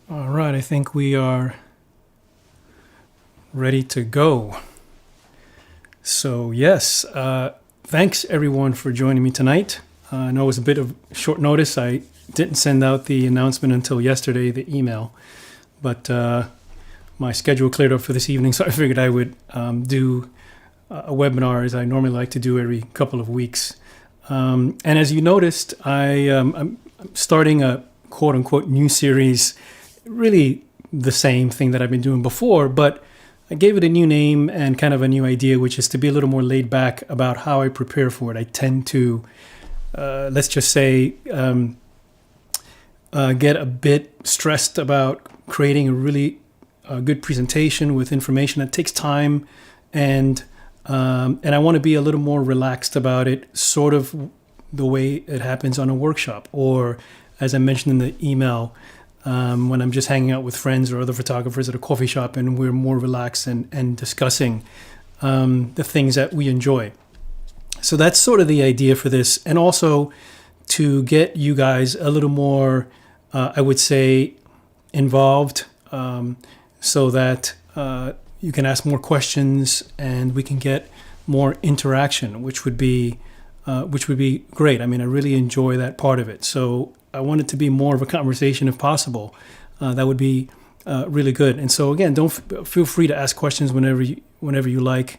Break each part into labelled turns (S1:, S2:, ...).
S1: All right, I think we are ready to go. So yes, thanks everyone for joining me tonight. I know it was a bit of short notice. I didn't send out the announcement until yesterday, the email, but my schedule cleared up for this evening, so I figured I would do a webinar as I normally like to do every couple of weeks. And as you noticed, I'm starting a quote-unquote new series, really the same thing that I've been doing before, but I gave it a new name and kind of a new idea, which is to be a little more laid back about how I prepare for it. I tend to, let's just say, get a bit stressed about creating a really good presentation with information that takes time, and I want to be a little more relaxed about it, sort of the way it happens on a workshop, or as I mentioned in the email, when I'm just hanging out with friends or other photographers at a coffee shop and we're more relaxed and discussing the things that we enjoy. So that's sort of the idea for this, and also to get you guys a little more, I would say, involved, so that you can ask more questions and we can get more interaction, which would be great. I mean, I really enjoy that part of it. So I want it to be more of a conversation if possible. That would be really good. And so again, feel free to ask questions whenever you like.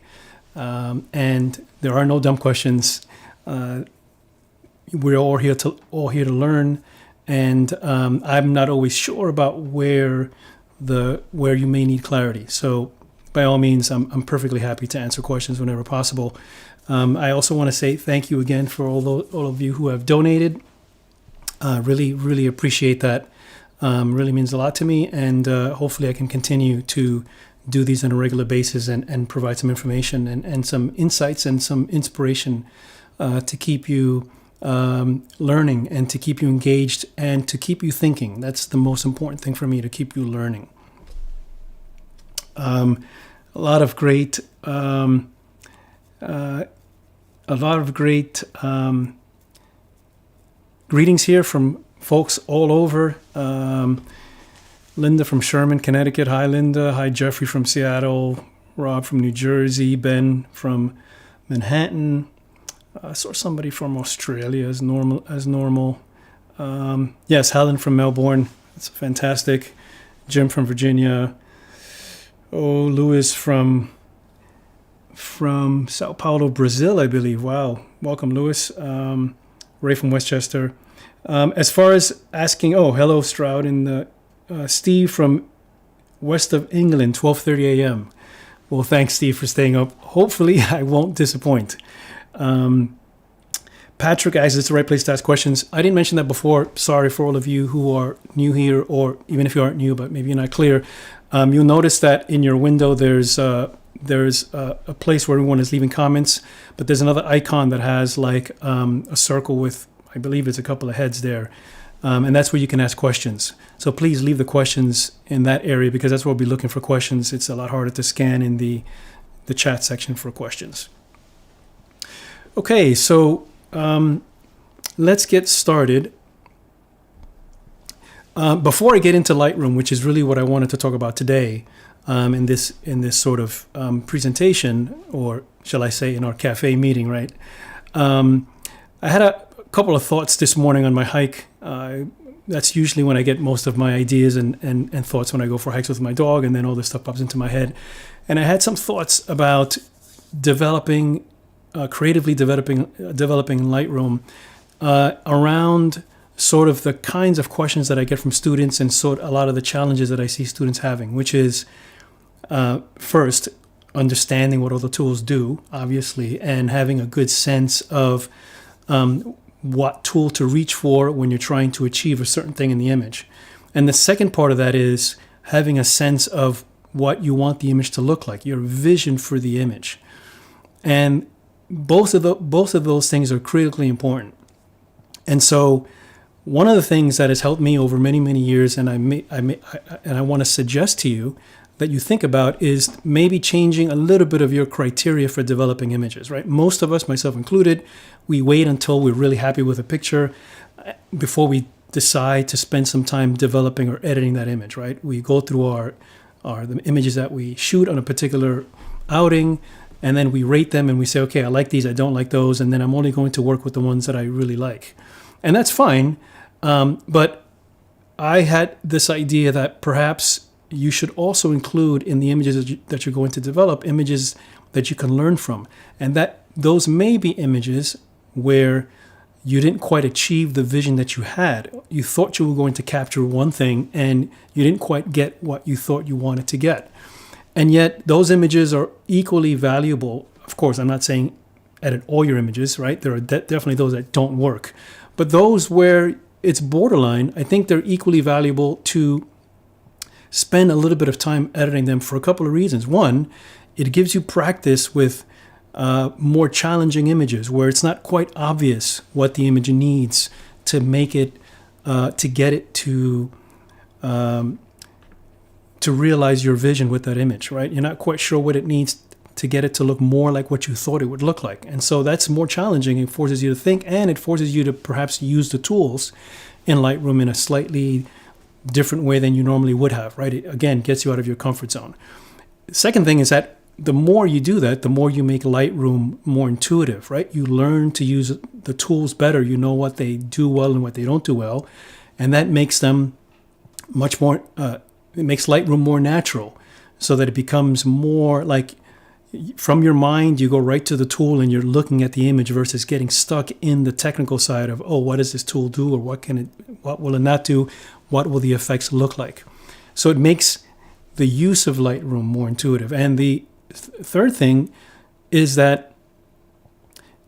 S1: And there are no dumb questions. We're all here to learn. And I'm not always sure about where you may need clarity. So by all means, I'm perfectly happy to answer questions whenever possible. I also want to say thank you again for all of you who have donated. Really, really appreciate that. Really means a lot to me, and hopefully I can continue to do these on a regular basis and provide some information and some insights and some inspiration to keep you learning and to keep you engaged and to keep you thinking. That's the most important thing for me, to keep you learning. A lot of great greetings here from folks all over. Linda from Sherman, Connecticut. Hi, Linda. Hi, Jeffrey from Seattle. Rob from New Jersey. Ben from Manhattan. I saw somebody from Australia as normal. Yes, Helen from Melbourne. That's fantastic. Jim from Virginia. Oh, Louis from Sao Paulo, Brazil, I believe. Wow. Welcome, Louis. Ray from Westchester. As far as asking, hello, Stroud, and Steve from west of England, 12:30 a.m. Well, thanks, Steve, for staying up. Hopefully, I won't disappoint. Patrick asks, it's the right place to ask questions. I didn't mention that before. Sorry for all of you who are new here, or even if you aren't new, but maybe you're not clear. You'll notice that in your window there's a place where everyone is leaving comments, but there's another icon that has like a circle with, I believe it's a couple of heads there, and that's where you can ask questions. So please leave the questions in that area, because that's where we'll be looking for questions. It's a lot harder to scan in the chat section for questions. Okay, so let's get started. Before I get into Lightroom, which is really what I wanted to talk about today, in this sort of presentation, or shall I say in our cafe meeting, right? I had a couple of thoughts this morning on my hike. That's usually when I get most of my ideas and thoughts, when I go for hikes with my dog, and then all this stuff pops into my head. And I had some thoughts about creatively developing Lightroom around sort of the kinds of questions that I get from students, and sort a lot of the challenges that I see students having, which is first, understanding what all the tools do, obviously, and having a good sense of what tool to reach for when you're trying to achieve a certain thing in the image. And the second part of that is having a sense of what you want the image to look like, your vision for the image. And both of those things are critically important. And so one of the things that has helped me over many, many years, and I want to suggest to you that you think about, is maybe changing a little bit of your criteria for developing images, right? Most of us, myself included, we wait until we're really happy with a picture before we decide to spend some time developing or editing that image, right? We go through the images that we shoot on a particular outing, and then we rate them and we say, okay, I like these, I don't like those, and then I'm only going to work with the ones that I really like. And that's fine, but I had this idea that perhaps you should also include in the images that you're going to develop images that you can learn from, and that those may be images where you didn't quite achieve the vision that you had. You thought you were going to capture one thing and you didn't quite get what you thought you wanted to get. And yet those images are equally valuable. Of course, I'm not saying edit all your images, right? There are definitely those that don't work. But those where it's borderline, I think they're equally valuable to spend a little bit of time editing them for a couple of reasons. One, it gives you practice with more challenging images where it's not quite obvious what the image needs to make it, to get it to realize your vision with that image, right? You're not quite sure what it needs to get it to look more like what you thought it would look like. And so that's more challenging. It forces you to think, and it forces you to perhaps use the tools in Lightroom in a slightly different way than you normally would have, right? It, again, gets you out of your comfort zone. Second thing is that the more you do that, the more you make Lightroom more intuitive, right? You learn to use the tools better. You know what they do well and what they don't do well. And that makes them much more, it makes Lightroom more natural, so that it becomes more like from your mind, you go right to the tool and you're looking at the image versus getting stuck in the technical side of, oh, what does this tool do? Or what will it not do? What will the effects look like? So it makes the use of Lightroom more intuitive. And the third thing is that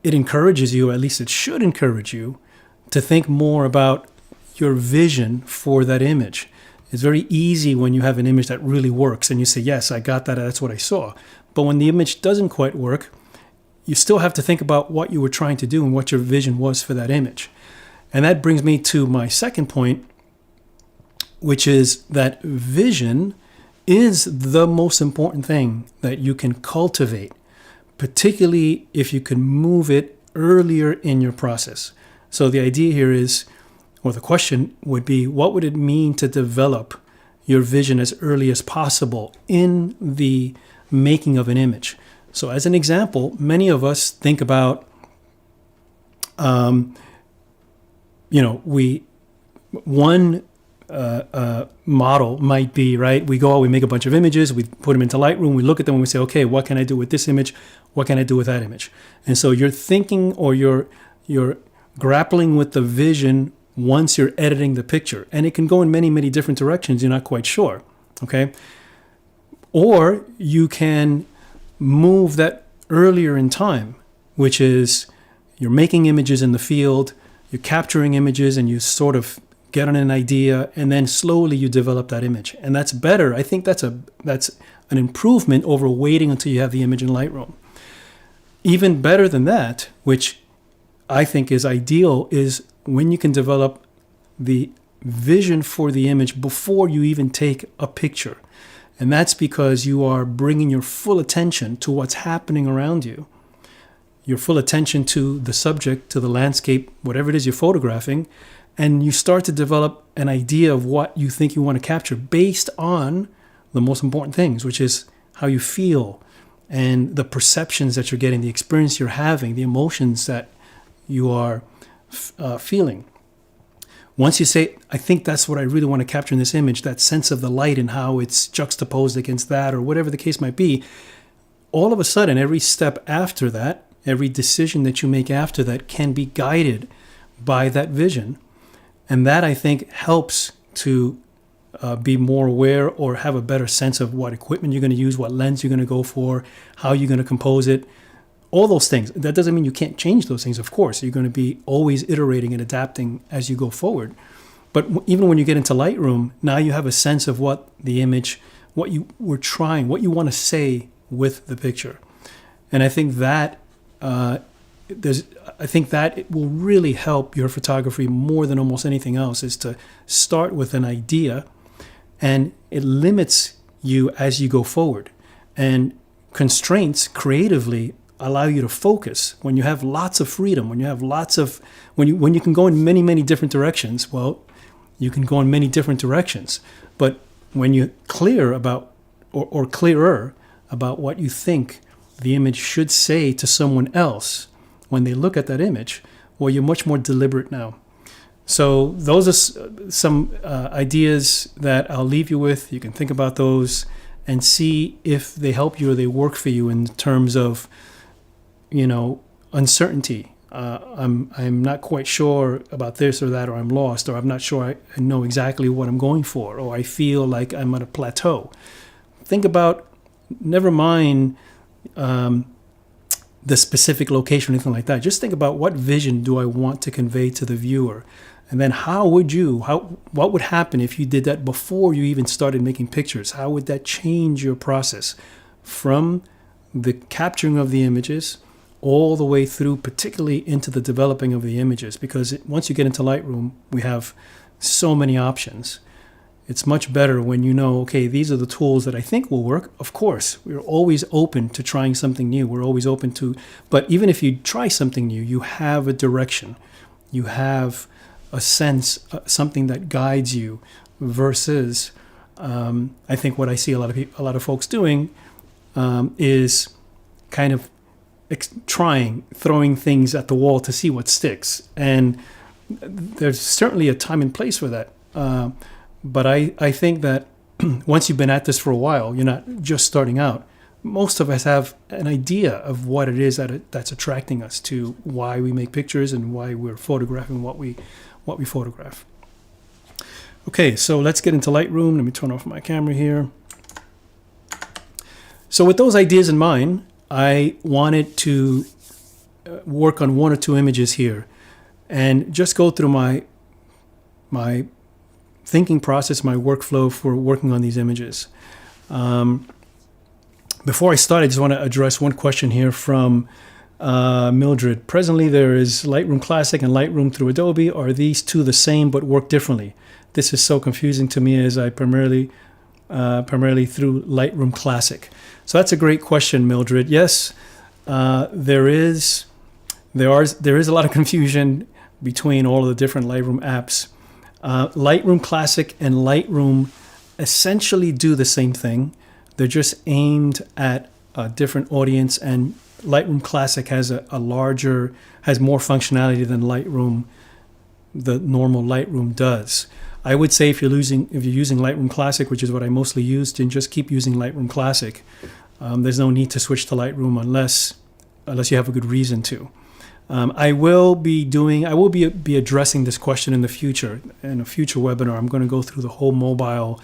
S1: it encourages you, at least it should encourage you, to think more about your vision for that image. It's very easy when you have an image that really works and you say, yes, I got that, that's what I saw. But when the image doesn't quite work, you still have to think about what you were trying to do and what your vision was for that image. And that brings me to my second point, which is that vision is the most important thing that you can cultivate, particularly if you can move it earlier in your process. So the idea here is, or the question would be, what would it mean to develop your vision as early as possible in the making of an image? So as an example, many of us think about, one model might be, right, we go out, we make a bunch of images, we put them into Lightroom, we look at them and we say, okay, what can I do with this image? What can I do with that image? And so you're thinking, or you're grappling with the vision once you're editing the picture. And it can go in many, many different directions. You're not quite sure, okay? Or you can move that earlier in time, which is you're making images in the field, you're capturing images, and you sort of get on an idea, and then slowly you develop that image. And that's better. I think that's an improvement over waiting until you have the image in Lightroom. Even better than that, which I think is ideal, is when you can develop the vision for the image before you even take a picture. And that's because you are bringing your full attention to what's happening around you, your full attention to the subject, to the landscape, whatever it is you're photographing, and you start to develop an idea of what you think you want to capture based on the most important things, which is how you feel and the perceptions that you're getting, the experience you're having, the emotions that you are feeling. Once you say, I think that's what I really want to capture in this image, that sense of the light and how it's juxtaposed against that, or whatever the case might be, all of a sudden, every step after that, every decision that you make after that can be guided by that vision. And that, I think, helps to be more aware or have a better sense of what equipment you're going to use, what lens you're going to go for, how you're going to compose it, all those things. That doesn't mean you can't change those things, of course. You're going to be always iterating and adapting as you go forward. But even when you get into Lightroom, now you have a sense of what the image, what you were trying, what you want to say with the picture. And I think that it will really help your photography more than almost anything else, is to start with an idea, and it limits you as you go forward. And constraints creatively allow you to focus. When you have lots of freedom, when you have when you can go in many, many different directions, well, You can go in many different directions. But when you're clear about, or clearer about what you think the image should say to someone else when they look at that image, well, you're much more deliberate now. So those are some ideas that I'll leave you with. You can think about those and see if they help you or they work for you in terms of, uncertainty. I'm not quite sure about this or that, or I'm lost, or I'm not sure I know exactly what I'm going for, or I feel like I'm at a plateau. Think about, never mind the specific location or anything like that. Just think about, what vision do I want to convey to the viewer? And then what would happen if you did that before you even started making pictures? How would that change your process from the capturing of the images all the way through, particularly into the developing of the images? Because once you get into Lightroom, we have so many options. It's much better when you know, okay, these are the tools that I think will work. Of course, we're always open to trying something new. We're always open to, but even if you try something new, you have a direction. You have a sense, something that guides you, versus I think what I see a lot of folks doing is kind of throwing things at the wall to see what sticks. And there's certainly a time and place for that. But I think that once you've been at this for a while, you're not just starting out. Most of us have an idea of what it is that's attracting us to why we make pictures and why we're photographing what we photograph. Okay, so let's get into Lightroom. Let me turn off my camera here. So with those ideas in mind, I wanted to work on one or two images here and just go through my thinking process, my workflow for working on these images. Before I start, I just want to address one question here from Mildred. Presently, there is Lightroom Classic and Lightroom through Adobe. Are these two the same but work differently? This is so confusing to me, as I primarily through Lightroom Classic. So that's a great question, Mildred. Yes, there is a lot of confusion between all of the different Lightroom apps. Lightroom Classic and Lightroom essentially do the same thing. They're just aimed at a different audience, and Lightroom Classic has has more functionality than the normal Lightroom does. I would say if you're using Lightroom Classic, which is what I mostly use, then just keep using Lightroom Classic. There's no need to switch to Lightroom unless you have a good reason to. I will be addressing this question in the future. In a future webinar, I'm going to go through the whole mobile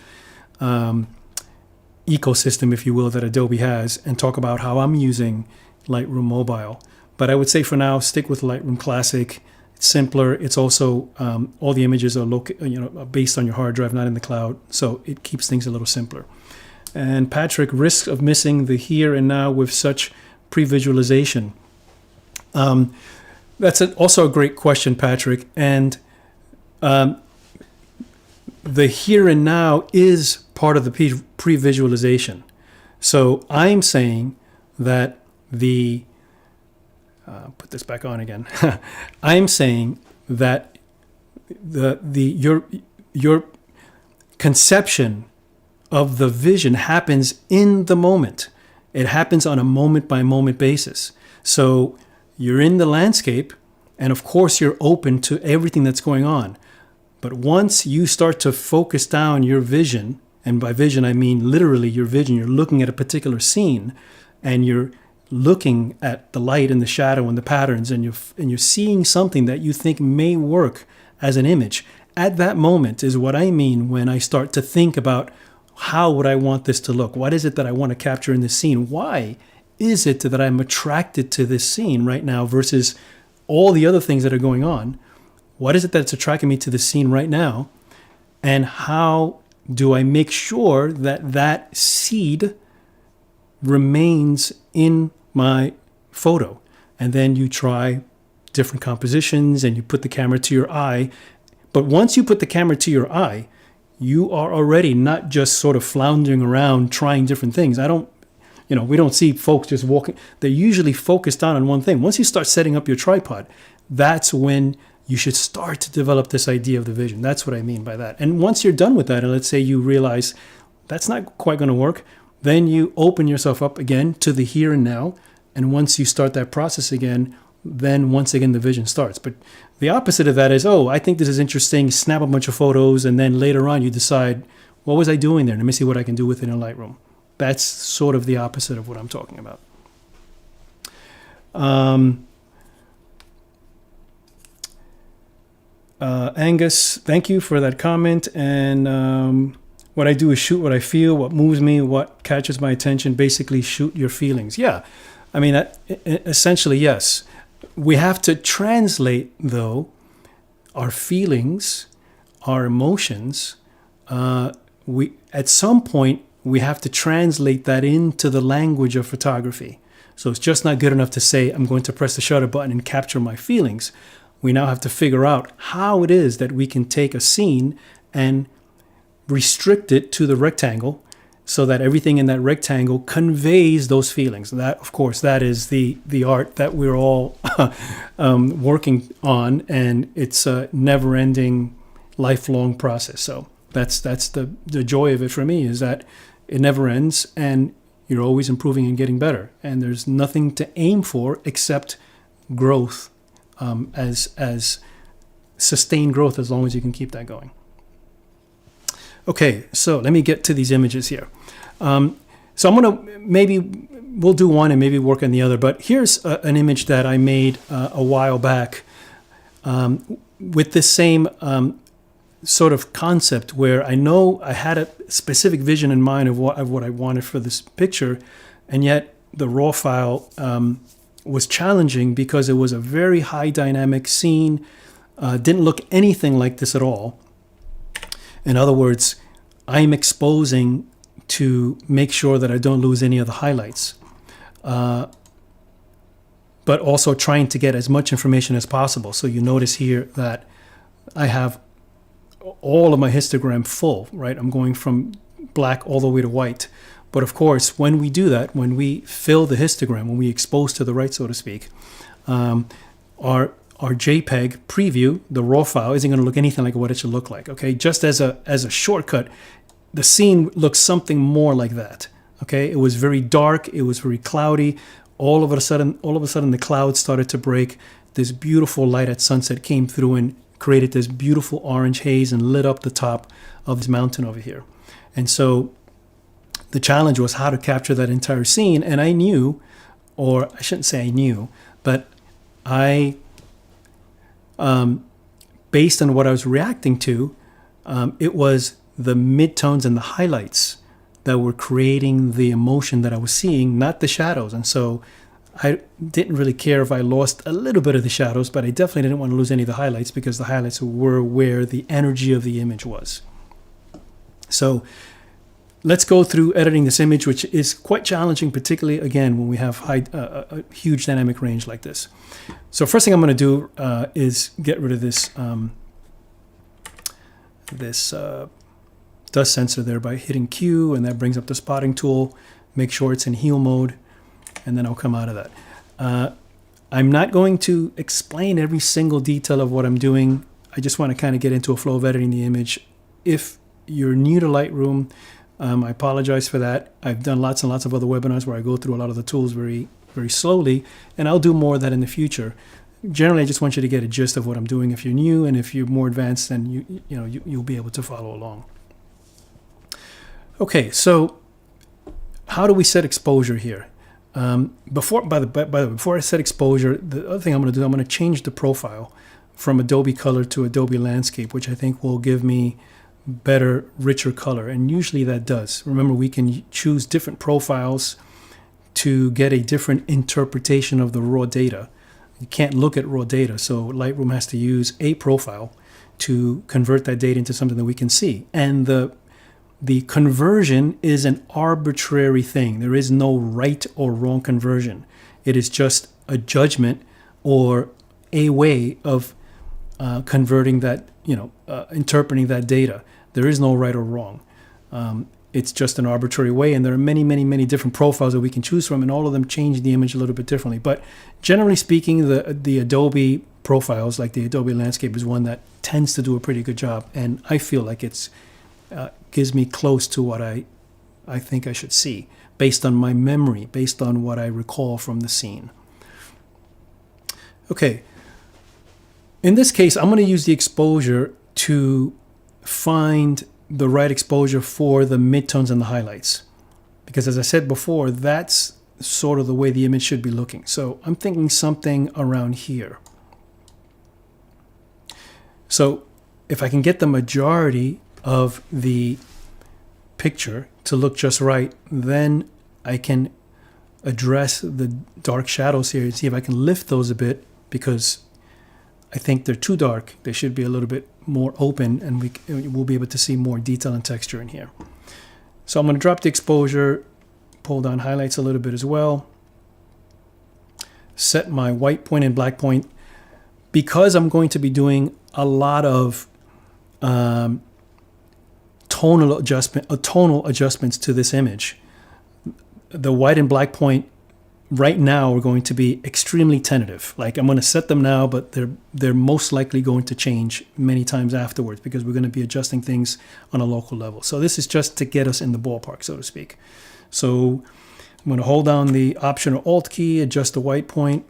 S1: ecosystem, if you will, that Adobe has, and talk about how I'm using Lightroom Mobile. But I would say for now, stick with Lightroom Classic. It's simpler. It's also all the images are based on your hard drive, not in the cloud, so it keeps things a little simpler. And Patrick, risk of missing the here and now with such pre-visualization. That's also a great question, Patrick. And the here and now is part of the pre-visualization. So I'm saying that put this back on again. I'm saying that your conception of the vision happens in the moment. It happens on a moment by moment basis. So you're in the landscape, and of course you're open to everything that's going on. But once you start to focus down your vision, and by vision I mean literally your vision, you're looking at a particular scene, and you're looking at the light and the shadow and the patterns, and you're seeing something that you think may work as an image. At that moment is what I mean when I start to think about, how would I want this to look? What is it that I want to capture in this scene? Why is it that I'm attracted to this scene right now versus all the other things that are going on? What is it that's attracting me to this scene right now? And how do I make sure that that seed remains in my photo? And then you try different compositions and you put the camera to your eye. But once you put the camera to your eye, you are already not just sort of floundering around trying different things. We don't see folks just walking. They're usually focused on one thing. Once you start setting up your tripod, that's when you should start to develop this idea of the vision. That's what I mean by that. And once you're done with that, and let's say you realize that's not quite going to work, then you open yourself up again to the here and now. And once you start that process again, then once again the vision starts. But the opposite of that is, oh, I think this is interesting, snap a bunch of photos, and then later on you decide, what was I doing there? Let me see what I can do with it in Lightroom. That's sort of the opposite of what I'm talking about. Angus, thank you for that comment. And what I do is shoot what I feel, what moves me, what catches my attention. Basically, shoot your feelings. Yeah, I mean, essentially, yes. We have to translate, though, our feelings, our emotions. At some point, we have to translate that into the language of photography. So it's just not good enough to say, I'm going to press the shutter button and capture my feelings. We now have to figure out how it is that we can take a scene and restrict it to the rectangle so that everything in that rectangle conveys those feelings. That, of course, that is the art that we're all working on, and it's a never-ending, lifelong process. So that's the joy of it for me, is that it never ends, and you're always improving and getting better. And there's nothing to aim for except growth, as sustained growth, as long as you can keep that going. Okay, so let me get to these images here. So I'm gonna, maybe we'll do one and maybe work on the other, but here's an image that I made a while back with this same sort of concept, where I know I had a specific vision in mind of what I wanted for this picture, and yet the raw file was challenging because it was a very high dynamic scene, didn't look anything like this at all. In other words, I'm exposing to make sure that I don't lose any of the highlights, but also trying to get as much information as possible. So you notice here that I have all of my histogram full, right? I'm going from black all the way to white. But of course, when we do that, when we fill the histogram, when we expose to the right, so to speak, our JPEG preview, the raw file, isn't going to look anything like what it should look like. Okay, just as a shortcut, the scene looks something more like that. Okay, it was very dark, it was very cloudy. All of a sudden, the clouds started to break. This beautiful light at sunset came through and created this beautiful orange haze and lit up the top of this mountain over here. And so the challenge was how to capture that entire scene. And I knew, or I shouldn't say I knew, but I, based on what I was reacting to, it was the midtones and the highlights that were creating the emotion that I was seeing, not the shadows. And so I didn't really care if I lost a little bit of the shadows, but I definitely didn't want to lose any of the highlights, because the highlights were where the energy of the image was. So let's go through editing this image, which is quite challenging, particularly, again, when we have a huge dynamic range like this. So first thing I'm going to do is get rid of this dust sensor there by hitting Q, and that brings up the spotting tool. Make sure it's in heal mode, and then I'll come out of that. I'm not going to explain every single detail of what I'm doing. I just want to kind of get into a flow of editing the image. If you're new to Lightroom, I apologize for that. I've done lots and lots of other webinars where I go through a lot of the tools very, very slowly, and I'll do more of that in the future. Generally, I just want you to get a gist of what I'm doing if you're new, and if you're more advanced, then you'll be able to follow along. Okay, so how do we set exposure here? Before I set exposure, the other thing I'm going to do, I'm going to change the profile from Adobe Color to Adobe Landscape, which I think will give me better, richer color. And usually that does. Remember, we can choose different profiles to get a different interpretation of the raw data. You can't look at raw data, so Lightroom has to use a profile to convert that data into something that we can see. And the conversion is an arbitrary thing. There is no right or wrong conversion. It is just a judgment or a way of converting that, interpreting that data. There is no right or wrong. It's just an arbitrary way, and there are many, many, many different profiles that we can choose from, and all of them change the image a little bit differently. But generally speaking, the Adobe profiles, like the Adobe Landscape is one that tends to do a pretty good job, and I feel like it's gives me close to what I think I should see, based on my memory, based on what I recall from the scene. Okay, in this case, I'm going to use the exposure to find the right exposure for the midtones and the highlights. Because as I said before, that's sort of the way the image should be looking. So I'm thinking something around here. So if I can get the majority of the picture to look just right, then I can address the dark shadows here and see if I can lift those a bit, because I think they're too dark. They should be a little bit more open, and we'll be able to see more detail and texture in here. So I'm going to drop the exposure, pull down highlights a little bit as well, set my white point and black point. Because I'm going to be doing a lot of tonal adjustments to this image, the white and black point right now are going to be extremely tentative. Like, I'm going to set them now, but they're most likely going to change many times afterwards, because we're going to be adjusting things on a local level. So this is just to get us in the ballpark, so to speak. So I'm going to hold down the Option or Alt key, adjust the white point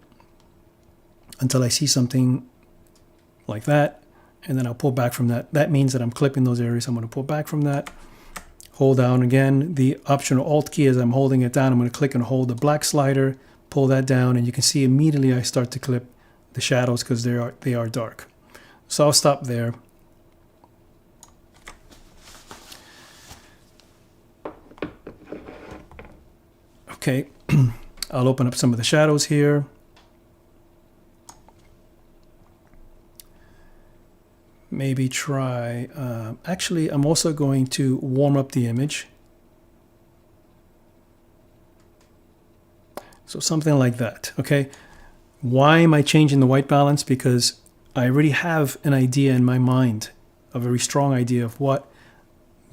S1: until I see something like that, and then I'll pull back from that. That means that I'm clipping those areas. I'm going to pull back from that. Hold down again the Option or Alt key. As I'm holding it down, I'm going to click and hold the black slider, pull that down, and you can see immediately I start to clip the shadows because they are dark. So I'll stop there. Okay, I'll open up some of the shadows here. Maybe try, actually, I'm also going to warm up the image. So something like that, okay? Why am I changing the white balance? Because I already have an idea in my mind, a very strong idea of what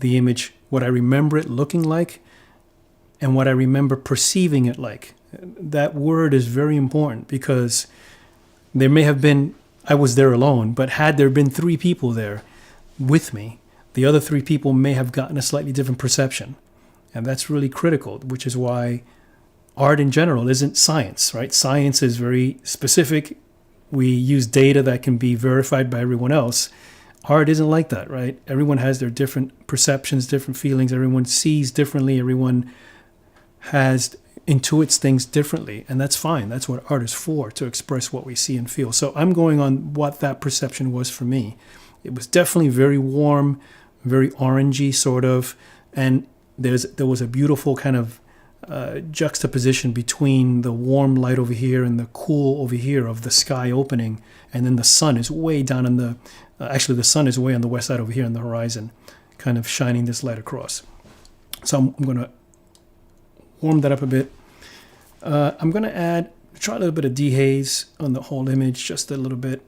S1: the image, what I remember it looking like, and what I remember perceiving it like. That word is very important, because there may have been, I was there alone, but had there been 3 people there with me, the other 3 people may have gotten a slightly different perception. And that's really critical, which is why art in general isn't science, right? Science is very specific. We use data that can be verified by everyone else. Art isn't like that, right? Everyone has their different perceptions, different feelings. Everyone sees differently. Everyone intuits things differently, and that's fine. That's what art is for, to express what we see and feel. So I'm going on what that perception was for me. It was definitely very warm, very orangey sort of, and there was a beautiful kind of juxtaposition between the warm light over here and the cool over here of the sky opening, and then the sun is way down in the actually the sun is way on the west side over here on the horizon, kind of shining this light across. So I'm going to warm that up a bit. I'm going to try a little bit of dehaze on the whole image, just a little bit.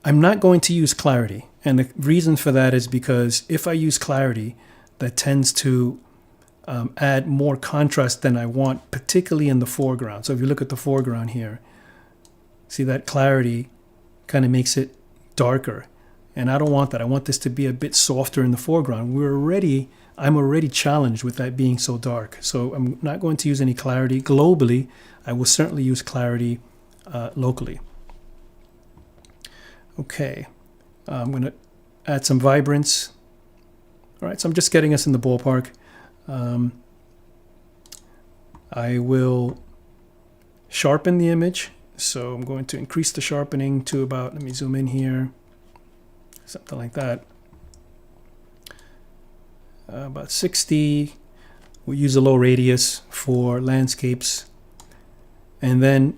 S1: I'm not going to use clarity, and the reason for that is because if I use clarity, that tends to add more contrast than I want, particularly in the foreground. So if you look at the foreground here, see that clarity kind of makes it darker, and I don't want that. I want this to be a bit softer in the foreground. I'm already challenged with that being so dark. So I'm not going to use any clarity globally. I will certainly use clarity locally. Okay, I'm going to add some vibrance. All right, so I'm just getting us in the ballpark. I will sharpen the image. So I'm going to increase the sharpening to about, let me zoom in here, something like that. About 60. We'll use a low radius for landscapes. And then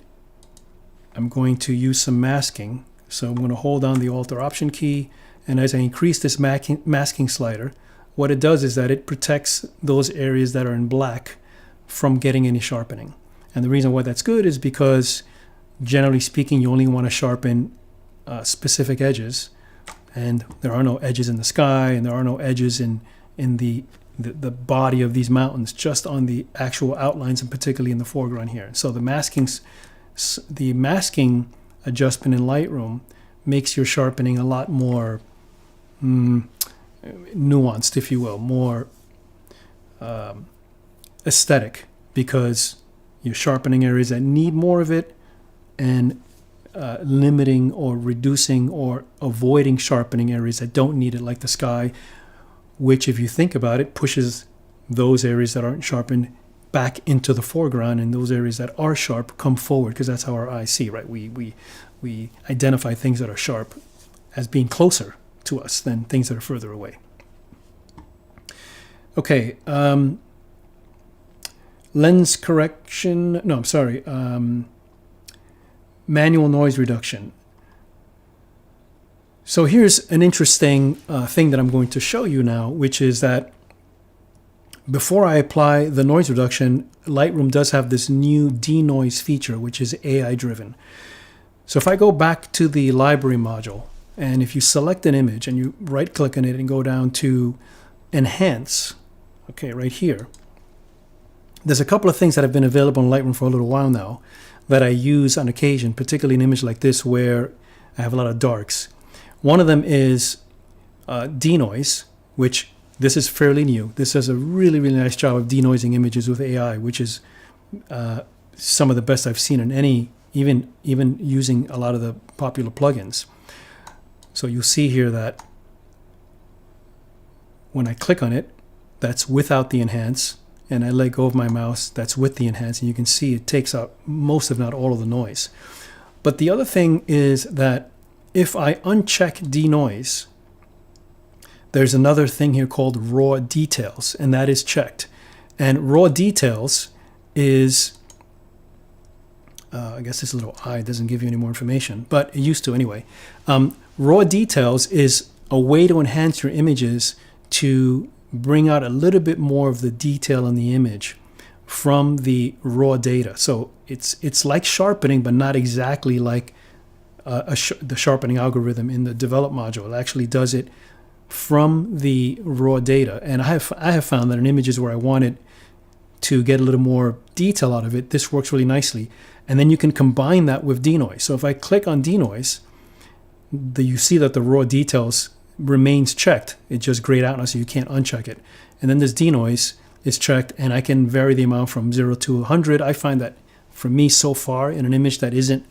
S1: I'm going to use some masking. So I'm going to hold down the Alt or Option key, and as I increase this masking slider, what it does is that it protects those areas that are in black from getting any sharpening. And the reason why that's good is because, generally speaking, you only want to sharpen specific edges, and there are no edges in the sky, and there are no edges in the body of these mountains, just on the actual outlines, and particularly in the foreground here. So the masking adjustment in Lightroom makes your sharpening a lot more nuanced, if you will, more aesthetic, because you're sharpening areas that need more of it and limiting or reducing or avoiding sharpening areas that don't need it, like the sky, which, if you think about it, pushes those areas that aren't sharpened back into the foreground, and those areas that are sharp come forward, because that's how our eyes see, right? We identify things that are sharp as being closer to us than things that are further away. Okay, lens correction, no, I'm sorry, manual noise reduction. So here's an interesting thing that I'm going to show you now, which is that before I apply the noise reduction, Lightroom does have this new denoise feature, which is AI driven. So if I go back to the library module, and if you select an image and you right click on it and go down to enhance, okay, right here, there's a couple of things that have been available in Lightroom for a little while now that I use on occasion, particularly an image like this where I have a lot of darks. One of them is denoise, which this is fairly new. This does a really, really nice job of denoising images with AI, which is some of the best I've seen in any, even using a lot of the popular plugins. So you'll see here that when I click on it, that's without the enhance, and I let go of my mouse, that's with the enhance, and you can see it takes out most, if not all, of the noise. But the other thing is that if I uncheck denoise, there's another thing here called raw details, and that is checked. And raw details is, I guess this little eye doesn't give you any more information, but it used to anyway. Raw details is a way to enhance your images to bring out a little bit more of the detail in the image from the raw data. So it's like sharpening, but not exactly like the sharpening algorithm in the develop module. It actually does it from the raw data. And I have found that in images where I wanted to get a little more detail out of it, this works really nicely. And then you can combine that with denoise. So if I click on denoise, you see that the raw details remains checked. It just grayed out now, so you can't uncheck it. And then this denoise is checked, and I can vary the amount from 0 to 100. I find that for me so far, in an image that isn't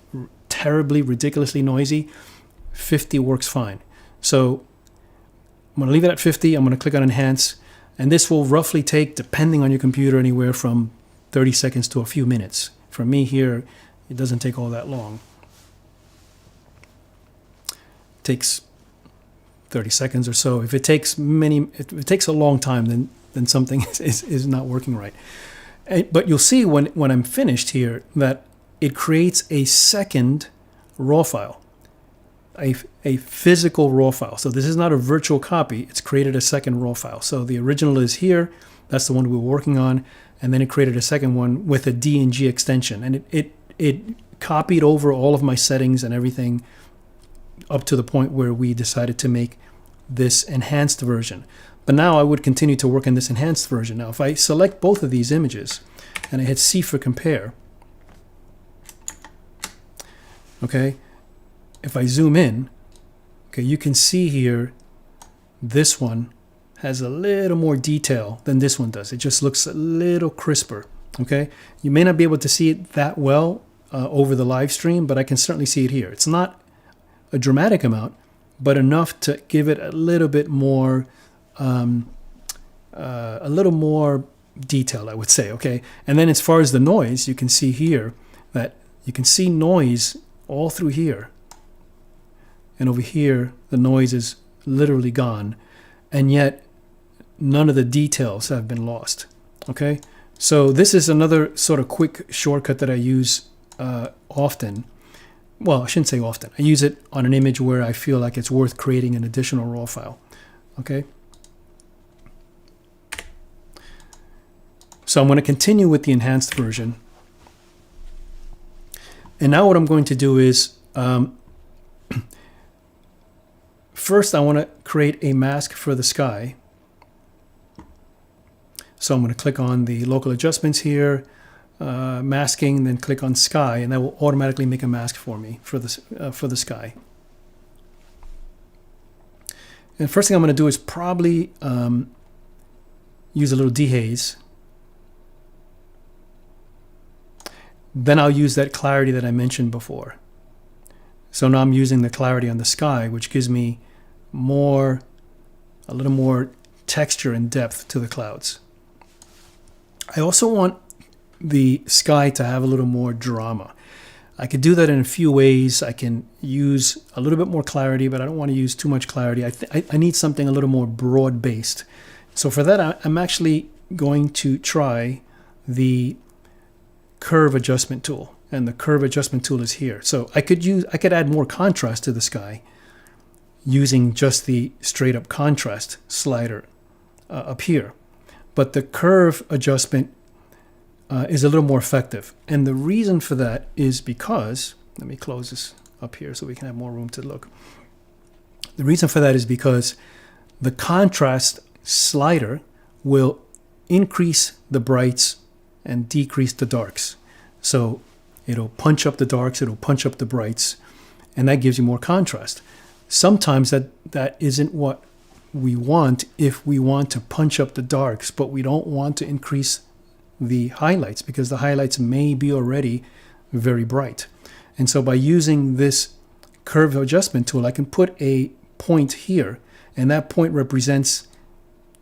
S1: terribly, ridiculously noisy, 50 works fine. So I'm going to leave it at 50. I'm going to click on enhance, and this will roughly take, depending on your computer, anywhere from 30 seconds to a few minutes. For me here, it doesn't take all that long. It takes 30 seconds or so. If it takes a long time, then something is not working right. But you'll see when I'm finished here that it creates a second raw file, a physical raw file. So this is not a virtual copy. It's created a second raw file. So the original is here. That's the one we were working on. And then it created a second one with a DNG extension. And it copied over all of my settings and everything up to the point where we decided to make this enhanced version. But now I would continue to work in this enhanced version. Now, if I select both of these images and I hit C for compare, okay, if I zoom in, okay, you can see here this one has a little more detail than this one does. It just looks a little crisper, okay? You may not be able to see it that well over the live stream, but I can certainly see it here. It's not a dramatic amount, but enough to give it a little bit more, detail, I would say, okay? And then as far as the noise, you can see here that you can see noise all through here. And over here, the noise is literally gone. And yet, none of the details have been lost, okay? So this is another sort of quick shortcut that I use often. Well, I shouldn't say often. I use it on an image where I feel like it's worth creating an additional raw file, okay? So I'm going to continue with the enhanced version. And now what I'm going to do is, first I want to create a mask for the sky. So I'm going to click on the local adjustments here. masking, then click on sky, and that will automatically make a mask for me for the sky. And first thing I'm going to do is probably use a little dehaze. Then I'll use that clarity that I mentioned before. So now I'm using the clarity on the sky, which gives me a little more texture and depth to the clouds. I also want the sky to have a little more drama. I could do that in a few ways. I can use a little bit more clarity, but I don't want to use too much clarity. I need something a little more broad-based. So for that, I'm actually going to try the curve adjustment tool, and the curve adjustment tool is here. So I could add more contrast to the sky using just the straight up contrast slider up here. But the curve adjustment is a little more effective. And the reason for that is because, let me close this up here so we can have more room to look. The reason for that is because the contrast slider will increase the brights and decrease the darks. So it'll punch up the darks, it'll punch up the brights, and that gives you more contrast. Sometimes that isn't what we want if we want to punch up the darks, but we don't want to increase the highlights because the highlights may be already very bright. And so by using this curve adjustment tool, I can put a point here, and that point represents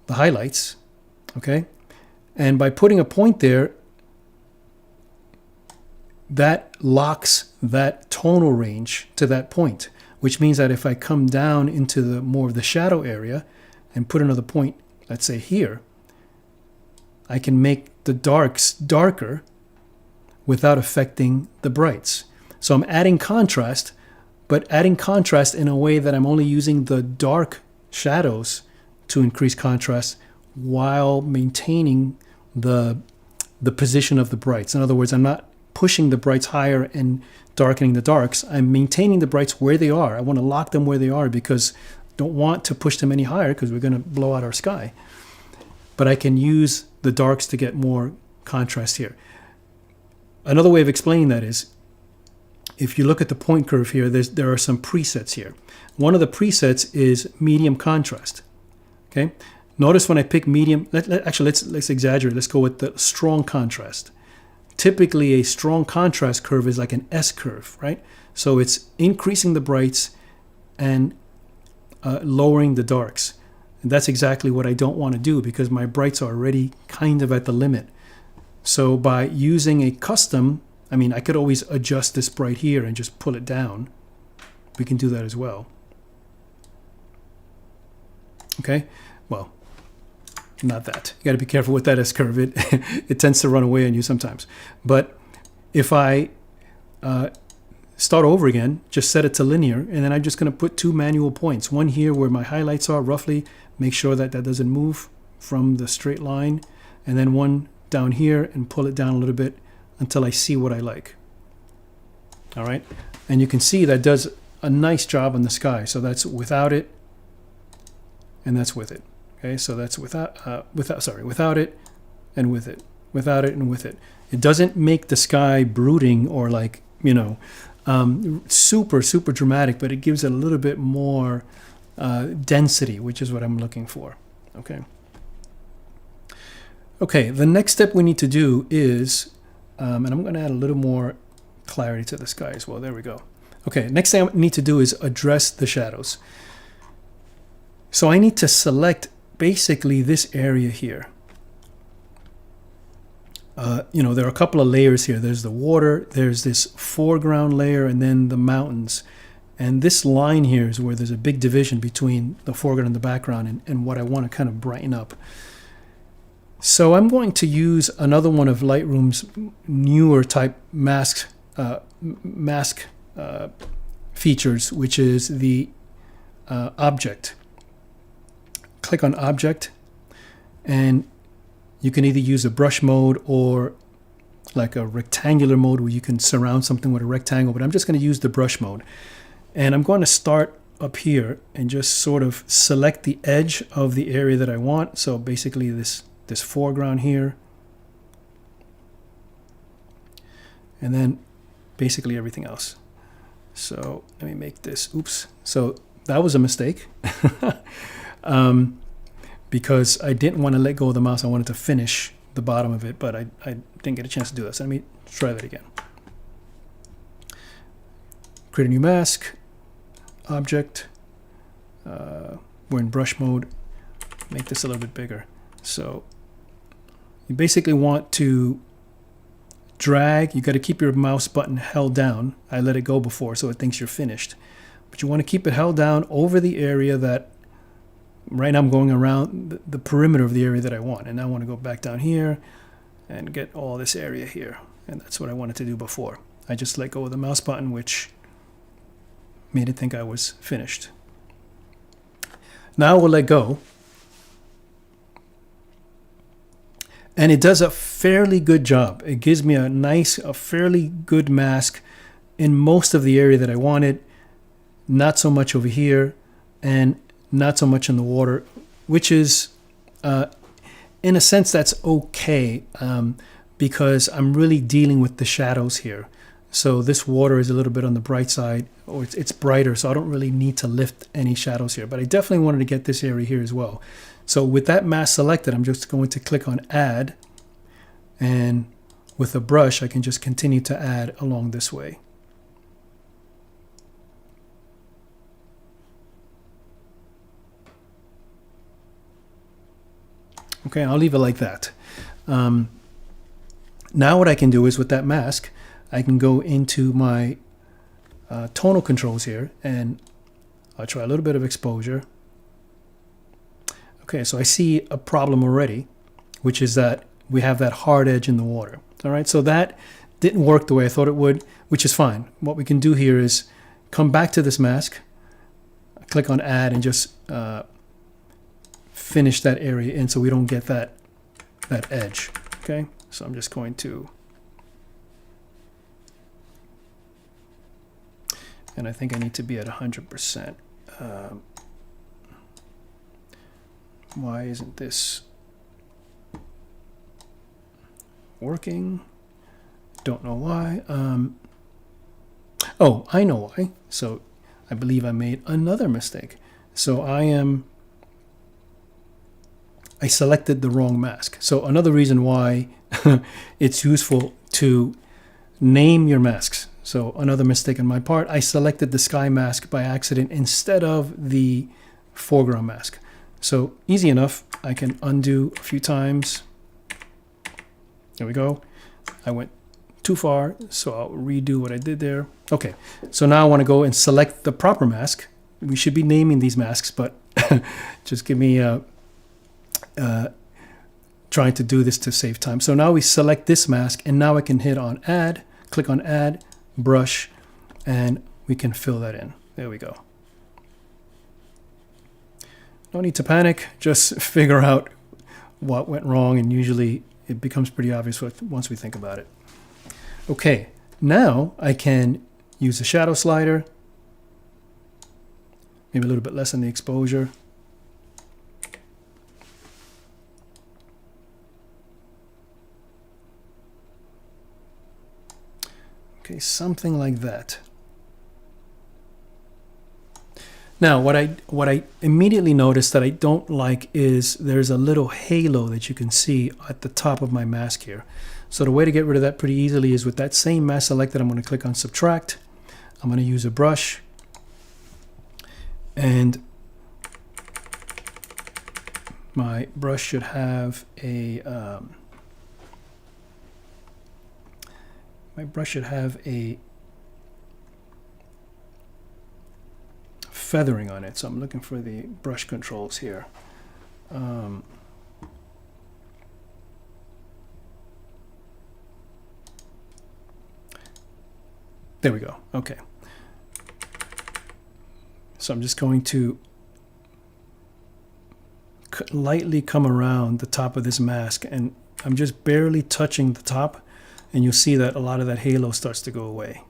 S1: the highlights, okay? And by putting a point there, that locks that tonal range to that point, which means that if I come down into the more of the shadow area and put another point, let's say here, I can make the darks darker without affecting the brights. So I'm adding contrast, but adding contrast in a way that I'm only using the dark shadows to increase contrast while maintaining the position of the brights. In other words, I'm not pushing the brights higher and darkening the darks. I'm maintaining the brights where they are. I want to lock them where they are because I don't want to push them any higher because we're going to blow out our sky. But I can use the darks to get more contrast here. Another way of explaining that is, if you look at the point curve here, there are some presets here. One of the presets is medium contrast. Okay. Notice when I pick medium, let's exaggerate. Let's go with the strong contrast. Typically, a strong contrast curve is like an S curve, right? So it's increasing the brights and lowering the darks. And that's exactly what I don't want to do because my brights are already kind of at the limit. So by using a custom, I could always adjust this bright here and just pull it down. We can do that as well. Okay, well, not that. You got to be careful with that S curve. It tends to run away on you sometimes. But if I start over again, just set it to linear, and then I'm just going to put two manual points. One here where my highlights are roughly, make sure that doesn't move from the straight line, and then one down here and pull it down a little bit until I see what I like. All right, and you can see that does a nice job on the sky. So that's without it, and that's with it. Okay, so that's without it and with it, without it and with it. It doesn't make the sky brooding or like, super dramatic, but it gives it a little bit more density, which is what I'm looking for. Okay, the next step we need to do is, and I'm going to add a little more clarity to the sky as well. There we go. Okay, next thing I need to do is address the shadows. So I need to select basically this area here. There are a couple of layers here. There's the water, there's this foreground layer, and then the mountains. And this line here is where there's a big division between the foreground and the background and what I want to kind of brighten up. So I'm going to use another one of Lightroom's newer type mask features, which is the object. Click on object, and you can either use a brush mode or like a rectangular mode where you can surround something with a rectangle, but I'm just going to use the brush mode. And I'm going to start up here and just sort of select the edge of the area that I want. So basically this foreground here. and then basically everything else. So let me make this, oops. So that was a mistake because I didn't want to let go of the mouse. I wanted to finish the bottom of it, but I didn't get a chance to do that. So let me try that again. Create a new mask, object. We're in brush mode. Make this a little bit bigger. So you basically want to drag. You got to keep your mouse button held down. I let it go before, so it thinks you're finished. But you want to keep it held down over the area that, right now I'm going around the perimeter of the area that I want. And now I want to go back down here and get all this area here. And that's what I wanted to do before. I just let go of the mouse button, which made it think I was finished. Now we'll let go. And it does a fairly good job. It gives me a fairly good mask in most of the area that I wanted. Not so much over here, and not so much in the water, which is, in a sense, that's okay, because I'm really dealing with the shadows here. So this water is a little bit on the bright side, or it's brighter, so I don't really need to lift any shadows here. But I definitely wanted to get this area here as well. So with that mask selected, I'm just going to click on Add, and with a brush, I can just continue to add along this way. Okay, I'll leave it like that. Now what I can do is with that mask, I can go into my tonal controls here, and I'll try a little bit of exposure. Okay, so I see a problem already, which is that we have that hard edge in the water. All right, so that didn't work the way I thought it would, which is fine. What we can do here is come back to this mask, click on Add, and just finish that area in so we don't get that edge. Okay, so I'm just going to, and I think I need to be at 100%. Why isn't this working? Don't know why. Oh, I know why. So I believe I made another mistake. So I selected the wrong mask. So another reason why it's useful to name your masks. So another mistake on my part, I selected the sky mask by accident instead of the foreground mask. So easy enough, I can undo a few times. There we go. I went too far, so I'll redo what I did there. Okay, so now I want to go and select the proper mask. We should be naming these masks, but just give me trying to do this to save time. So now we select this mask, and now I can hit on Add, click on Add, Brush, and we can fill that in. There we go. No need to panic, just figure out what went wrong, and usually it becomes pretty obvious once we think about it. Okay, now I can use the shadow slider, maybe a little bit less on the exposure. Okay, something like that. Now, what I immediately noticed that I don't like is there's a little halo that you can see at the top of my mask here. So the way to get rid of that pretty easily is with that same mask selected, I'm going to click on Subtract. I'm going to use a brush, and my brush should have a feathering on it. So I'm looking for the brush controls here. There we go. Okay. So I'm just going to lightly come around the top of this mask, and I'm just barely touching the top, and you'll see that a lot of that halo starts to go away.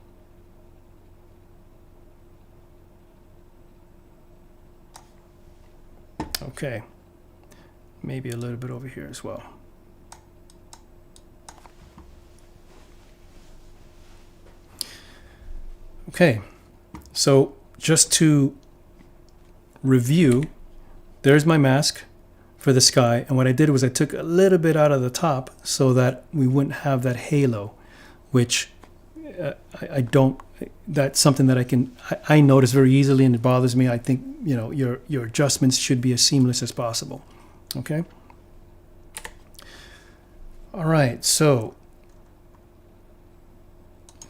S1: Okay, maybe a little bit over here as well. Okay, so just to review, there's my mask for the sky, and what I did was I took a little bit out of the top so that we wouldn't have that halo, which I don't. That's something that I notice very easily, and it bothers me. I think your adjustments should be as seamless as possible. Okay. All right, so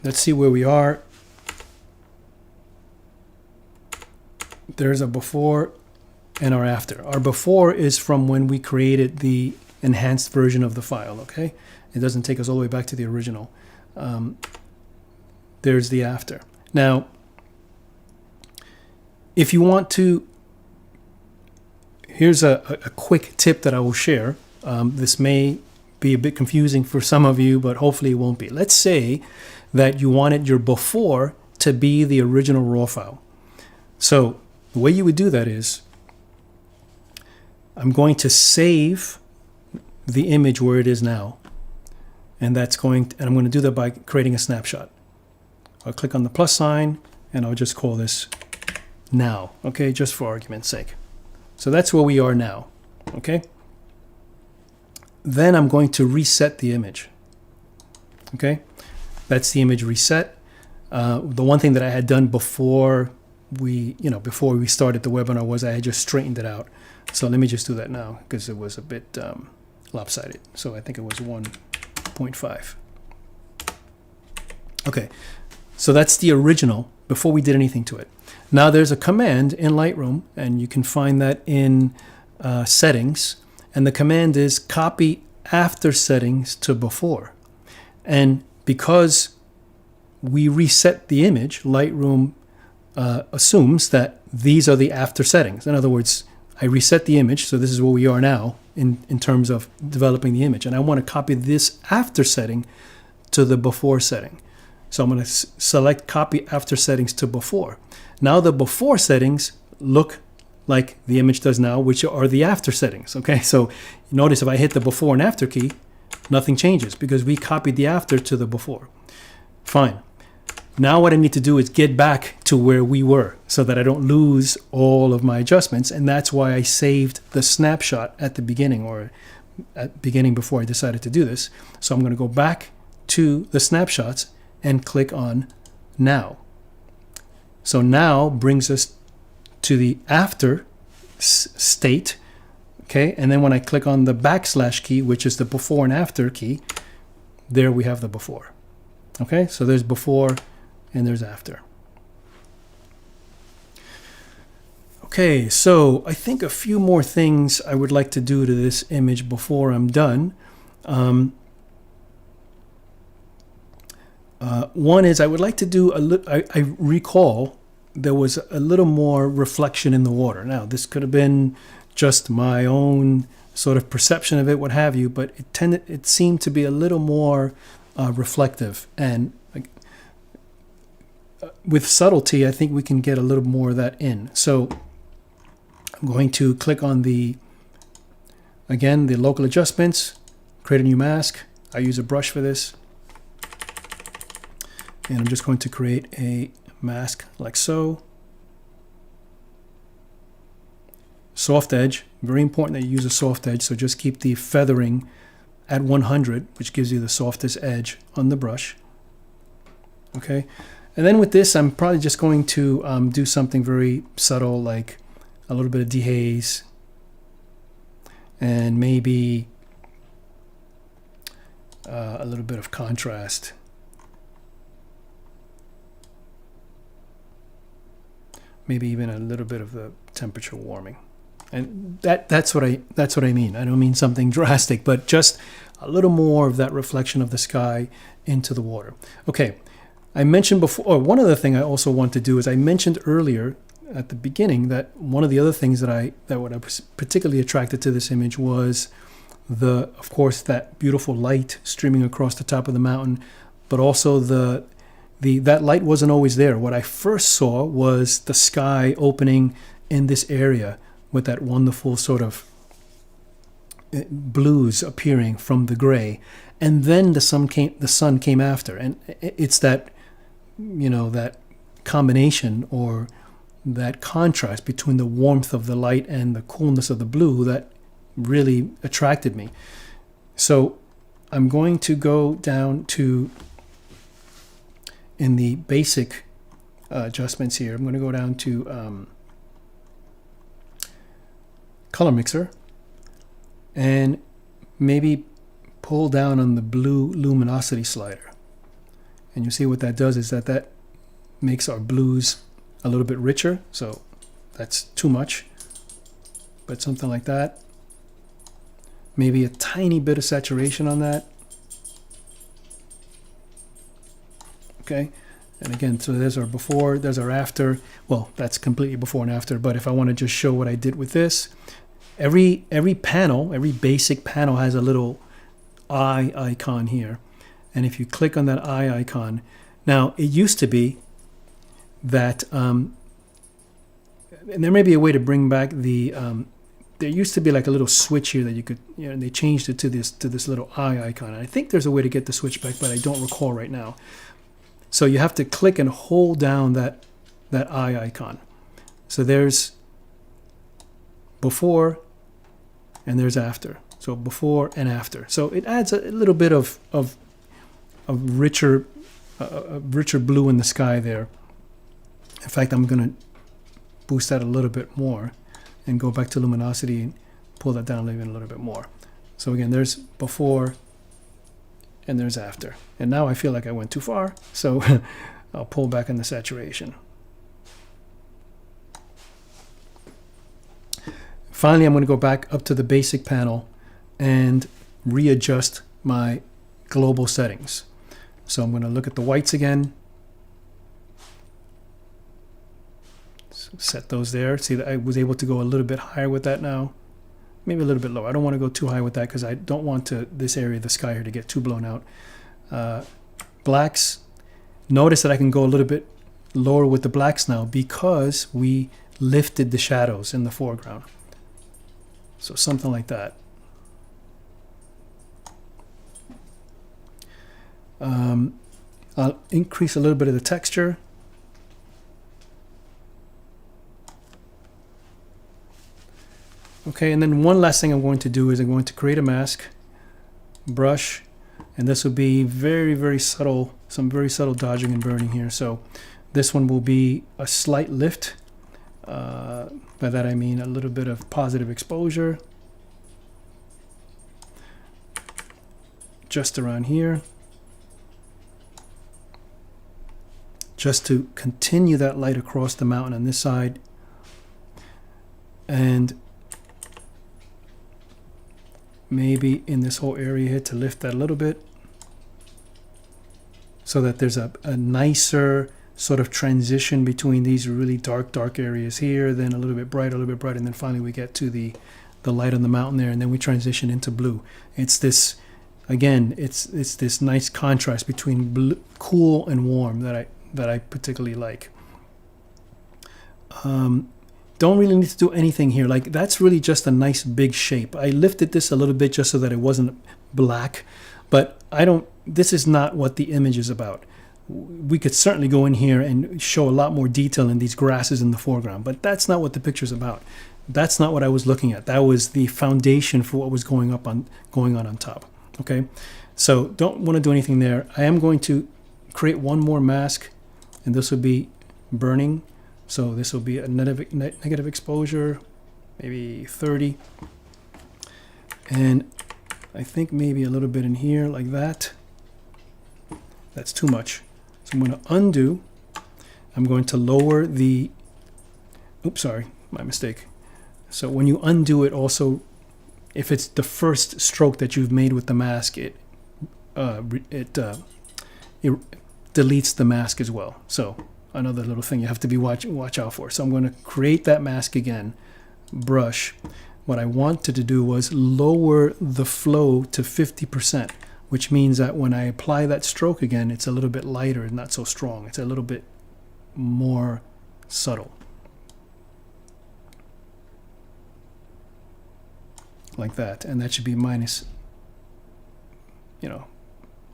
S1: let's see where we are. There's a before and our after. Our before is from when we created the enhanced version of the file, okay? It doesn't take us all the way back to the original. There's the after. Now, if you want to, here's a quick tip that I will share. This may be a bit confusing for some of you, but hopefully it won't be. Let's say that you wanted your before to be the original raw file. So the way you would do that is, I'm going to save the image where it is now, and I'm going to do that by creating a snapshot. I'll click on the plus sign, and I'll just call this now, okay, just for argument's sake. So that's where we are now, okay? Then I'm going to reset the image, okay? That's the image reset. The one thing that I had done before we started the webinar was I had just straightened it out. So let me just do that now because it was a bit lopsided. So I think it was 1.5. Okay, so that's the original before we did anything to it. Now there's a command in Lightroom, and you can find that in settings. And the command is copy after settings to before. And because we reset the image, Lightroom assumes that these are the after settings. In other words, I reset the image, so this is where we are now in terms of developing the image. And I want to copy this after setting to the before setting. So I'm going to select copy after settings to before. Now the before settings look like the image does now, which are the after settings. Okay, so notice if I hit the before and after key, nothing changes because we copied the after to the before. Fine. Now what I need to do is get back to where we were so that I don't lose all of my adjustments, and that's why I saved the snapshot at the beginning, or at the beginning before I decided to do this. So I'm going to go back to the snapshots and click on now. So now brings us to the after state, okay? And then when I click on the backslash key, which is the before and after key, there we have the before. Okay, so there's before and there's after. Okay, so I think a few more things I would like to do to this image before I'm done. One is I would like to do I recall there was a little more reflection in the water. Now, this could have been just my own sort of perception of it, what have you, but it seemed to be a little more reflective. And with subtlety, I think we can get a little more of that in. So I'm going to click on the local adjustments, create a new mask. I use a brush for this. And I'm just going to create a mask like so. Soft edge, very important that you use a soft edge, so just keep the feathering at 100, which gives you the softest edge on the brush. Okay, and then with this, I'm probably just going to do something very subtle, like a little bit of dehaze, and maybe a little bit of contrast. Maybe even a little bit of the temperature warming, and that's what I mean. I don't mean something drastic, but just a little more of that reflection of the sky into the water. Okay, I mentioned before. One other thing I also want to do is I mentioned earlier at the beginning that one of the other things that what I was particularly attracted to this image was of course that beautiful light streaming across the top of the mountain, but also that light wasn't always there. What I first saw was the sky opening in this area with that wonderful sort of blues appearing from the gray, and then the sun came after, and it's that that combination or that contrast between the warmth of the light and the coolness of the blue that really attracted me. So I'm going to go down to, in the basic adjustments here, I'm going to go down to color mixer and maybe pull down on the blue luminosity slider. And you see what that does is that makes our blues a little bit richer. So that's too much, but something like that. Maybe a tiny bit of saturation on that. Okay. And again, so there's our before, there's our after. Well, that's completely before and after, but if I want to just show what I did with this, every panel, every basic panel has a little eye icon here. And if you click on that eye icon, now it used to be that, and there may be a way to bring back the, there used to be like a little switch here that you could, and they changed it to this little eye icon. And I think there's a way to get the switch back, but I don't recall right now. So you have to click and hold down that eye icon. So there's before and there's after. So before and after. So it adds a little bit of richer blue in the sky there. In fact, I'm going to boost that a little bit more and go back to luminosity and pull that down even a little bit more. So again, there's before and there's after. And now I feel like I went too far, so I'll pull back on the saturation. Finally, I'm going to go back up to the basic panel and readjust my global settings. So I'm going to look at the whites again. Set those there. See that I was able to go a little bit higher with that now. Maybe a little bit lower. I don't want to go too high with that because I don't want this area of the sky here to get too blown out. Blacks. Notice that I can go a little bit lower with the blacks now because we lifted the shadows in the foreground. So something like that. I'll increase a little bit of the texture. Okay, and then one last thing I'm going to do is I'm going to create a mask, brush, and this will be very, very subtle, some very subtle dodging and burning here. So this one will be a slight lift. By that I mean a little bit of positive exposure. Just around here. Just to continue that light across the mountain on this side. And maybe in this whole area here to lift that a little bit so that there's a nicer sort of transition between these really dark areas here, then a little bit bright, and then finally we get to the light on the mountain there, and then we transition into blue. It's this, again, it's this nice contrast between blue, cool and warm that I particularly like. Don't really need to do anything here. Like, that's really just a nice big shape. I lifted this a little bit just so that it wasn't black, but this is not what the image is about. We could certainly go in here and show a lot more detail in these grasses in the foreground, but that's not what the picture's about. That's not what I was looking at. That was the foundation for what was going on top. Okay, so don't want to do anything there. I am going to create one more mask, and this will be burning. So this will be a negative exposure, maybe 30. And I think maybe a little bit in here like that. That's too much. So I'm going to undo. I'm going to lower the, oops, sorry, my mistake. So when you undo it also, if it's the first stroke that you've made with the mask, it deletes the mask as well. So another little thing you have to be watch out for. So I'm going to create that mask again, brush. What I wanted to do was lower the flow to 50%, which means that when I apply that stroke again, it's a little bit lighter and not so strong. It's a little bit more subtle. Like that. And that should be minus,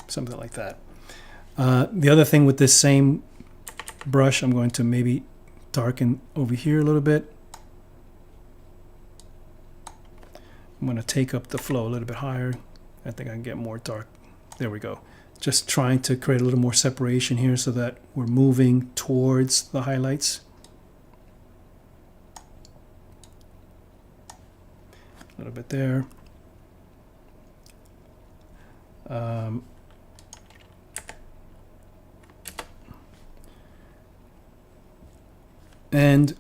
S1: something like that. The other thing with this same brush, I'm going to maybe darken over here a little bit. I'm going to take up the flow a little bit higher. I think I can get more dark. There we go. Just trying to create a little more separation here so that we're moving towards the highlights. A little bit there. And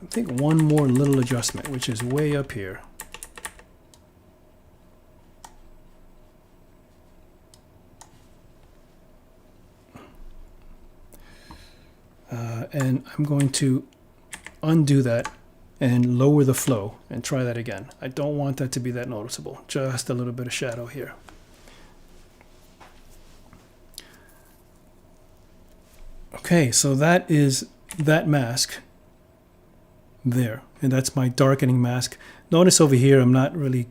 S1: I think one more little adjustment, which is way up here. And I'm going to undo that and lower the flow and try that again. I don't want that to be that noticeable. Just a little bit of shadow here. Okay, so that is that mask there, and that's my darkening mask. Notice over here, I'm not really,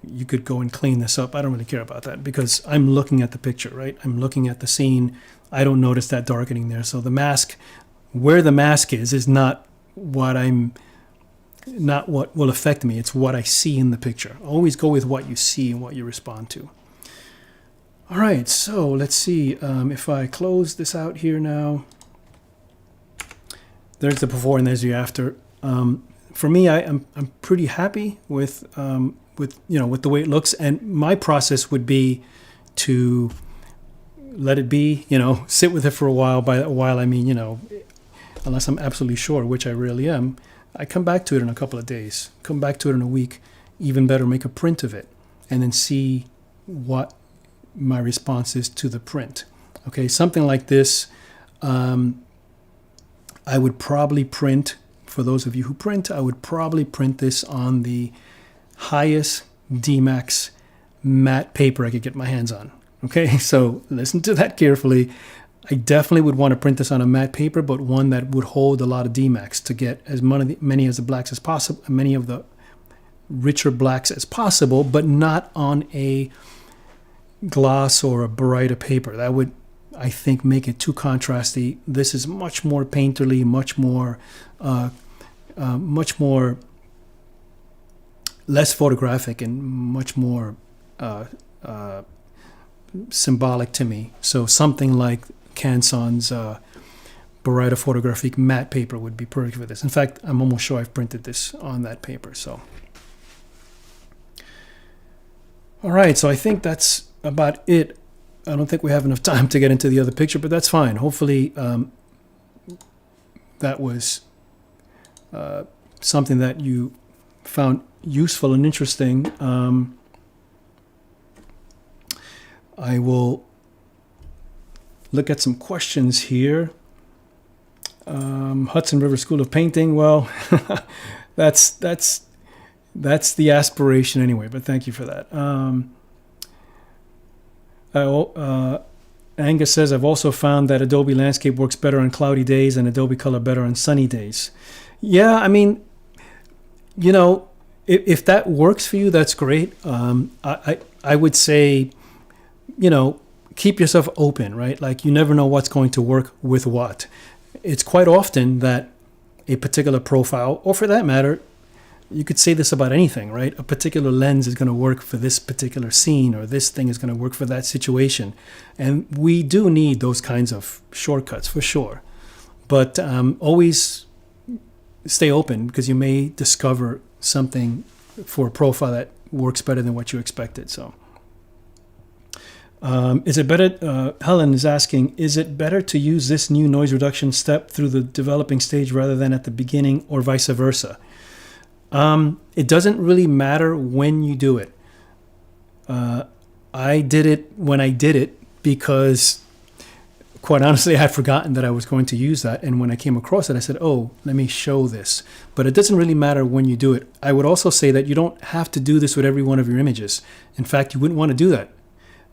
S1: you could go and clean this up. I don't really care about that because I'm looking at the picture, right? I'm looking at the scene. I don't notice that darkening there. So the mask, where the mask is not what will affect me. It's what I see in the picture. Always go with what you see and what you respond to. All right, so let's see if I close this out here now. There's the before and there's the after. For me, I'm pretty happy with the way it looks, and my process would be to let it be, sit with it for a while. By a while, I mean, unless I'm absolutely sure, which I really am, I come back to it in a couple of days, come back to it in a week, even better, make a print of it, and then see what my response is to the print. Okay, something like this, I would probably print, for those of you who print, I would probably print this on the highest D-Max matte paper I could get my hands on. Okay, so listen to that carefully. I definitely would want to print this on a matte paper, but one that would hold a lot of D-Max to get as many of the blacks as possible, many of the richer blacks as possible, but not on a gloss or a brighter paper. That would, I think, make it too contrasty. This is much more painterly, much more less photographic, and much more symbolic to me. So something like Canson's Barita Photographique matte paper would be perfect for this. In fact, I'm almost sure I've printed this on that paper. So, all right, so I think that's about it. I don't think we have enough time to get into the other picture, but that's fine. Hopefully that was something that you found useful and interesting. I will look at some questions here. Hudson River School of Painting. Well, that's the aspiration anyway, but thank you for that. Angus says, I've also found that Adobe Landscape works better on cloudy days and Adobe Color better on sunny days. Yeah, I mean, if that works for you, that's great. I would say, keep yourself open, right? Like, you never know what's going to work with what. It's quite often that a particular profile, or for that matter, you could say this about anything, right? A particular lens is going to work for this particular scene, or this thing is going to work for that situation. And we do need those kinds of shortcuts for sure. But always stay open, because you may discover something for a profile that works better than what you expected. So, is it better? Helen is asking, is it better to use this new noise reduction step through the developing stage rather than at the beginning, or vice versa? It doesn't really matter when you do it. I did it when I did it because, quite honestly, I had forgotten that I was going to use that. And when I came across it, I said, oh, let me show this. But it doesn't really matter when you do it. I would also say that you don't have to do this with every one of your images. In fact, you wouldn't want to do that.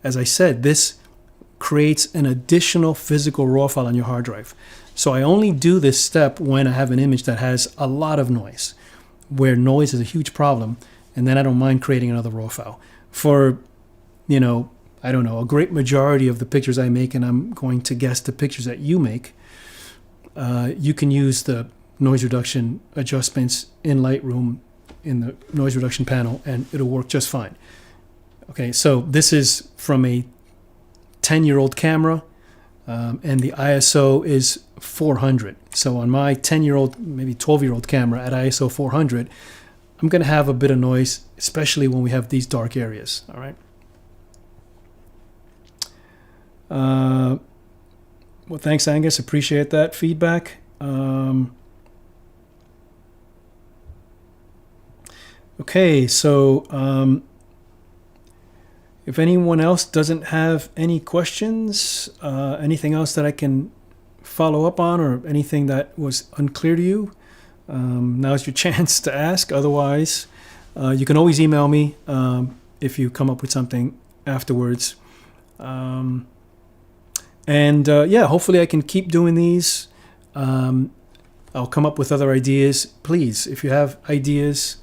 S1: As I said, this creates an additional physical raw file on your hard drive. So I only do this step when I have an image that has a lot of noise, where noise is a huge problem, and then I don't mind creating another raw file. For, I don't know, a great majority of the pictures I make, and I'm going to guess the pictures that you make, you can use the noise reduction adjustments in Lightroom in the noise reduction panel, and it'll work just fine. Okay, so this is from a 10-year-old camera, and the ISO is 400. So on my 10-year-old, maybe 12-year-old camera at ISO 400, I'm going to have a bit of noise, especially when we have these dark areas. All right. Well, thanks, Angus. Appreciate that feedback. Okay, so if anyone else doesn't have any questions, anything else that I can follow up on, or anything that was unclear to you, now's your chance to ask. Otherwise, you can always email me if you come up with something afterwards. Yeah, hopefully I can keep doing these. I'll come up with other ideas. Please, if you have ideas,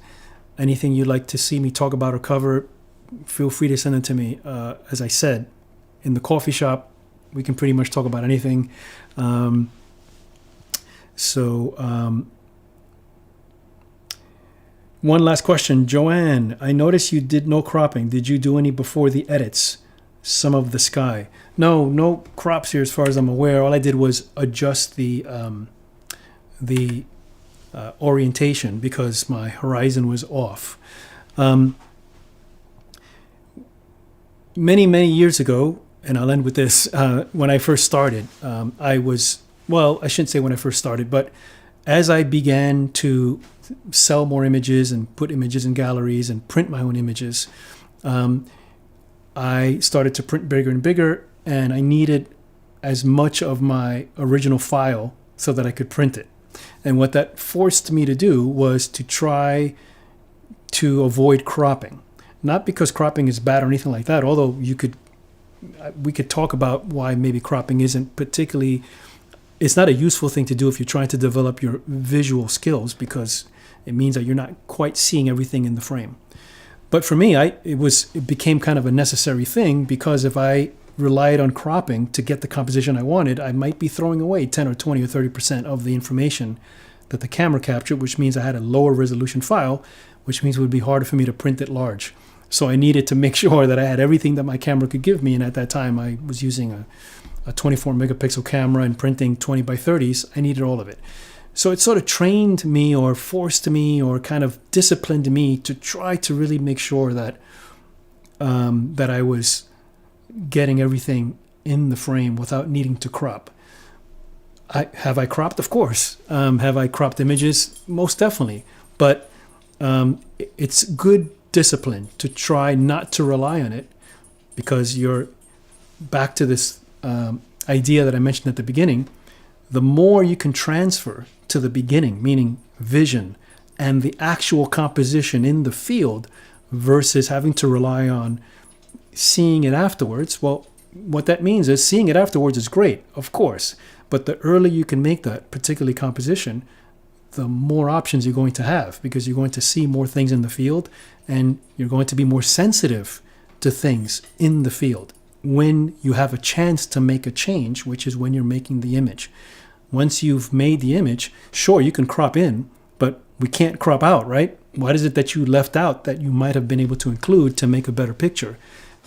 S1: anything you'd like to see me talk about or cover, feel free to send it to me. As I said, in the coffee shop, we can pretty much talk about anything. One last question. Joanne, I noticed you did no cropping. Did you do any before the edits? Some of the sky. No crops here as far as I'm aware. All I did was adjust the orientation because my horizon was off. Many years ago, and I'll end with this, when I first started, I shouldn't say when I first started, but as I began to sell more images and put images in galleries and print my own images, I started to print bigger and bigger, and I needed as much of my original file so that I could print it. And what that forced me to do was to try to avoid cropping. Not because cropping is bad or anything like that, although we could talk about why maybe cropping isn't particularly, it's not a useful thing to do if you're trying to develop your visual skills, because it means that you're not quite seeing everything in the frame. But for me, it became kind of a necessary thing, because if I relied on cropping to get the composition I wanted, I might be throwing away 10 or 20 or 30% of the information that the camera captured, which means I had a lower resolution file, which means it would be harder for me to print it large. So I needed to make sure that I had everything that my camera could give me. And at that time, I was using a 24 megapixel camera and printing 20 by 30s. I needed all of it. So it sort of trained me, or forced me, or kind of disciplined me to try to really make sure that that I was getting everything in the frame without needing to crop. Have I cropped? Of course. Have I cropped images? Most definitely. But it's good discipline to try not to rely on it, because you're back to this idea that I mentioned at the beginning. The more you can transfer to the beginning, meaning vision and the actual composition in the field, versus having to rely on seeing it afterwards. Well, what that means is seeing it afterwards is great, of course, but the earlier you can make that particular composition, the more options you're going to have, because you're going to see more things in the field, and you're going to be more sensitive to things in the field when you have a chance to make a change, which is when you're making the image. Once you've made the image, sure, you can crop in, but we can't crop out, right? What is it that you left out that you might have been able to include to make a better picture?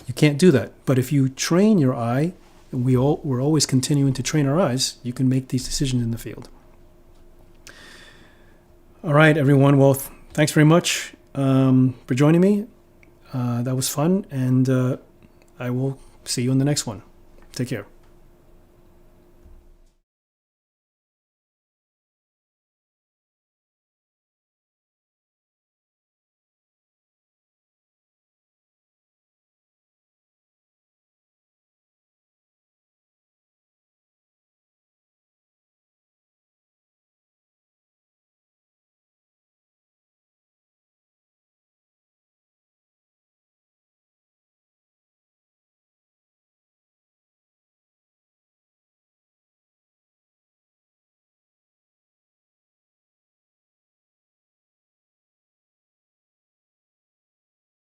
S1: You can't do that. But if you train your eye, and we're always continuing to train our eyes, you can make these decisions in the field. All right, everyone. Well, thanks very much for joining me. That was fun, and I will see you in the next one. Take care.